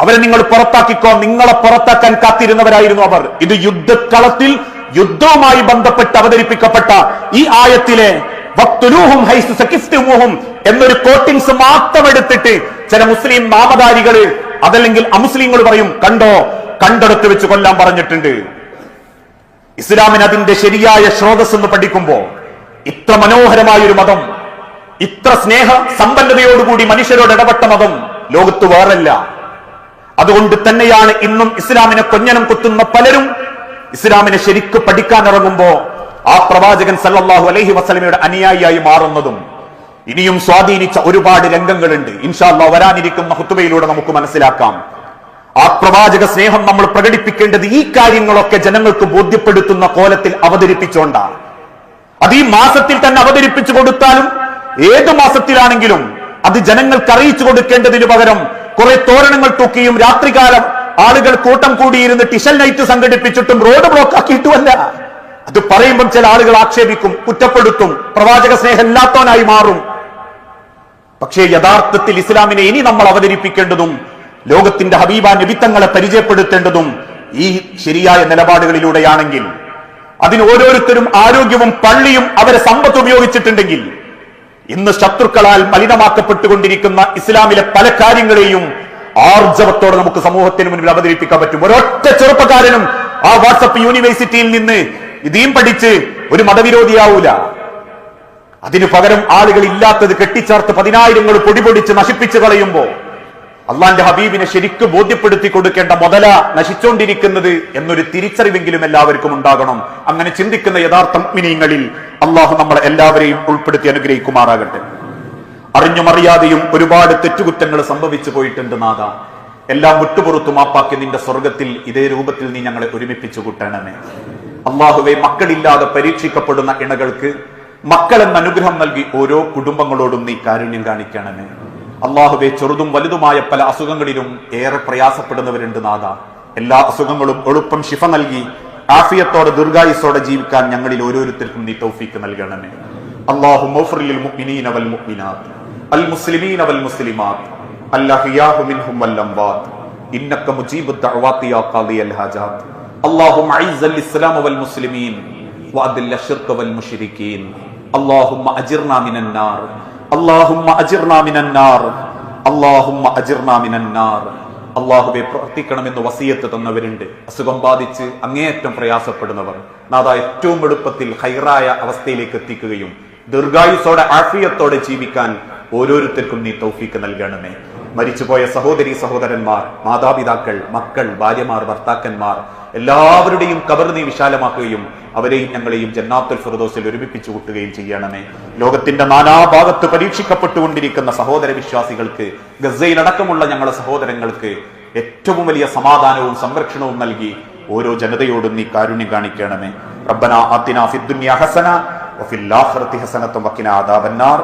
അവരെ നിങ്ങൾ പുറത്താക്കിക്കോ. നിങ്ങളെ പുറത്താക്കാൻ കാത്തിരുന്നവരായിരുന്നു അവർ. ഇത് യുദ്ധക്കളത്തിൽ യുദ്ധവുമായി ബന്ധപ്പെട്ട് അവതരിപ്പിക്കപ്പെട്ട ഈ ആയത്തിലെ വഖ്തുലൂഹും ഹൈസു സഖിഫ്തുമൂഹും എന്നൊരു കോട്ടിങ്സ് മാത്രം എടുത്തിട്ട് ചില മുസ്ലിം നാമധാരികള് അതല്ലെങ്കിൽ അമുസ്ലിങ്ങൾ പറയും, കണ്ടോ കണ്ടെടുത്ത് വെച്ച് കൊല്ലാൻ പറഞ്ഞിട്ടുണ്ട്. ഇസ്ലാമിന് അതിന്റെ ശരിയായ സ്രോതസ് എന്ന് പഠിക്കുമ്പോ ഇത്ര മനോഹരമായ ഒരു മതം, ഇത്ര സ്നേഹ സമ്പന്നതയോടുകൂടി മനുഷ്യരോട് ഇടപെട്ട മതം ലോകത്ത് വേറല്ല. അതുകൊണ്ട് തന്നെയാണ് ഇന്നും ഇസ്ലാമിനെ കൊഞ്ഞനം കുത്തുന്ന പലരും ഇസ്ലാമിനെ ശരിക്ക് പഠിക്കാൻ ഇറങ്ങുമ്പോ ആ പ്രവാചകൻ സല്ലല്ലാഹു അലൈഹി വസല്ലമയുടെ അനുയായിയായി മാറുന്നതും. ഇനിയും സ്വാധീനിച്ച ഒരുപാട് രംഗങ്ങളുണ്ട്. ഇൻഷാ അല്ലാഹ് വരാനിരിക്കുന്ന ഖുതുബയിലൂടെ നമുക്ക് മനസ്സിലാക്കാം. ആ പ്രവാചക സ്നേഹം നമ്മൾ പ്രകടിപ്പിക്കേണ്ടത് ഈ കാര്യങ്ങളൊക്കെ ജനങ്ങൾക്ക് ബോധ്യപ്പെടുത്തുന്ന കോലത്തിൽ അവതരിപ്പിച്ചുകൊണ്ടാണ്. അത് ഈ മാസത്തിൽ തന്നെ അവതരിപ്പിച്ചു കൊടുത്താലും ഏത് മാസത്തിലാണെങ്കിലും അത് ജനങ്ങൾക്ക് അറിയിച്ചു കൊടുക്കേണ്ടതിന് പകരം കുറെ തോരണങ്ങൾ തൂക്കിയും രാത്രികാലം ആളുകൾ കൂട്ടം കൂടിയിരുന്ന് ടിഷൽ നൈറ്റ് സംഘടിപ്പിച്ചിട്ടും റോഡ് ബ്ലോക്ക് ആക്കിയിട്ടുമല്ല. അത് പറയുമ്പം ചില ആളുകൾ ആക്ഷേപിക്കും, കുറ്റപ്പെടുത്തും, പ്രവാചക സ്നേഹം ഇല്ലാത്തവനായി മാറും. പക്ഷേ യഥാർത്ഥത്തിൽ ഇസ്ലാമിനെ ഇനി നമ്മൾ അവതരിപ്പിക്കേണ്ടതും ലോകത്തിന്റെ ഹബീബ നബിത്തങ്ങളെ പരിചയപ്പെടുത്തേണ്ടതും ഈ ശരിയായ നിലപാടുകളിലൂടെയാണെങ്കിൽ, അതിന് ഓരോരുത്തരും ആരോഗ്യവും പള്ളിയും അവരെ സമ്പത്ത് ഉപയോഗിച്ചിട്ടുണ്ടെങ്കിൽ, ഇന്ന് ശത്രുക്കളാൽ മലിനമാക്കപ്പെട്ടുകൊണ്ടിരിക്കുന്ന ഇസ്ലാമിലെ പല കാര്യങ്ങളെയും ആർജവത്തോടെ നമുക്ക് സമൂഹത്തിന് മുന്നിൽ അവതരിപ്പിക്കാൻ പറ്റും. ഒരൊറ്റ ചെറുപ്പക്കാരനും ആ വാട്സപ്പ് യൂണിവേഴ്സിറ്റിയിൽ നിന്ന് ഇതീം പഠിച്ച് ഒരു മതവിരോധിയാവൂല. അതിനു പകരം ആളുകൾ ഇല്ലാത്തത് കെട്ടിച്ചേർത്ത് 10,000 പൊടിപൊടിച്ച് നശിപ്പിച്ചു കളയുമ്പോ അള്ളാന്റെ ഹബീബിനെ ശരിക്കും ബോധ്യപ്പെടുത്തി കൊടുക്കേണ്ട മുതല നശിച്ചുകൊണ്ടിരിക്കുന്നത് എന്നൊരു തിരിച്ചറിവെങ്കിലും എല്ലാവർക്കും ഉണ്ടാകണം. അങ്ങനെ ചിന്തിക്കുന്ന യഥാർത്ഥ മുഅ്മിനീങ്ങളിൽ അള്ളാഹു നമ്മളെ എല്ലാവരെയും ഉൾപ്പെടുത്തി അനുഗ്രഹിക്കുമാറാകട്ടെ. അറിഞ്ഞുമറിയാതെയും ഒരുപാട് തെറ്റുകുറ്റങ്ങൾ സംഭവിച്ചു പോയിട്ടുണ്ട് നാഥ. എല്ലാം വിട്ടുപുറത്തു മാപ്പാക്കി നിന്റെ സ്വർഗത്തിൽ ഇതേ രൂപത്തിൽ നീ ഞങ്ങളെ ഒരുമിപ്പിച്ചു കൂട്ടണമേ. അള്ളാഹുവെ, മക്കളില്ലാതെ പരീക്ഷിക്കപ്പെടുന്ന ഇണകൾക്ക് മക്കളെന്ന അനുഗ്രഹം നൽകി ഓരോ കുടുംബങ്ങളോടും നീ കാരുണ്യം കാണിക്കണമേ. അള്ളാഹുവെ, ചെറുതും വലുതുമായ പല അസുഖങ്ങളിലും ഏറെ പ്രയാസപ്പെടുന്നവരുണ്ട് നാഥ. എല്ലാ അസുഖങ്ങളും എളുപ്പം ശിഫ നൽകി ആഫിയത്തോടെ ദീർഘായുസ്സോടെ ജീവിക്കാൻ ഞങ്ങളിൽ ഓരോരുത്തർക്കും നീ തൗഫീക്ക് നൽകണമേ. അല്ലാഹുമ്മ ഗ്ഫിർ ലിൽ മുഅ്മിനീന വൽ മുഅ്മിനാത്ത് അൽ മുസ്ലിമീന വൽ മുസ്ലിമാത്ത് അൽ അഹ്യാഉ മിൻഹും വൽ അംവാത്ത് ഇന്നക മുജീബുദ് ദഅവാതി യാ ഖാദിയൽ ഹാജാത്ത്. അല്ലാഹുമ്മ അഇസ്സൽ ഇസ്ലാമ വൽ മുസ്ലിമീൻ വഅദില്ല ശിർക വൽ മുശ്രികീൻ. അല്ലാഹുമ്മ അജിർനാ മിനൻ നാർ. അല്ലാഹുമ്മ അജിർനാ മിനൻ നാർ. അല്ലാഹുമ്മ അജിർനാ മിനൻ നാർ. അള്ളാഹുവെ, പ്രവർത്തിക്കണമെന്ന് വസിയത്ത് തന്നവരുണ്ട്. അസുഖം ബാധിച്ച് അങ്ങേയറ്റം പ്രയാസപ്പെടുന്നവർ നാഥ, ഏറ്റവും എളുപ്പത്തിൽ ഹൈറായ അവസ്ഥയിലേക്ക് എത്തിക്കുകയും ദീർഘായുസ്സോടെ ആഫിയത്തോടെ ജീവിക്കാൻ ഓരോരുത്തർക്കും നീ തൗഫീക്ക് നൽകണമേ. മരിച്ചുപോയ സഹോദരി സഹോദരന്മാർ, മാതാപിതാക്കൾ, മക്കൾ, ഭാര്യമാർ, ഭർത്താക്കന്മാർ എല്ലാവരുടെയും ഖബർ നീ വിശാലമാക്കുകയും അവരെയും ഞങ്ങളെയും ജന്നാത്തുൽ ഫിർദൗസിൽ ഒരുമിപ്പിച്ചു കൂട്ടുകയും ചെയ്യണമേ. ലോകത്തിന്റെ നാനാഭാഗത്ത് പരീക്ഷിക്കപ്പെട്ടുകൊണ്ടിരിക്കുന്ന സഹോദര വിശ്വാസികൾക്ക്, ഗസയിലടക്കമുള്ള ഞങ്ങളുടെ സഹോദരങ്ങൾക്ക് ഏറ്റവും വലിയ സമാധാനവും സംരക്ഷണവും നൽകി ഓരോ ജനതയോടും നീ കാരുണ്യം കാണിക്കണമേ. റബ്ബനാ ആതിനാ ഫിദ്ദുനിയ ഹസന വഫിൽ ആഖിറതി ഹസനത വഖിനാ അദാബന്നാർ.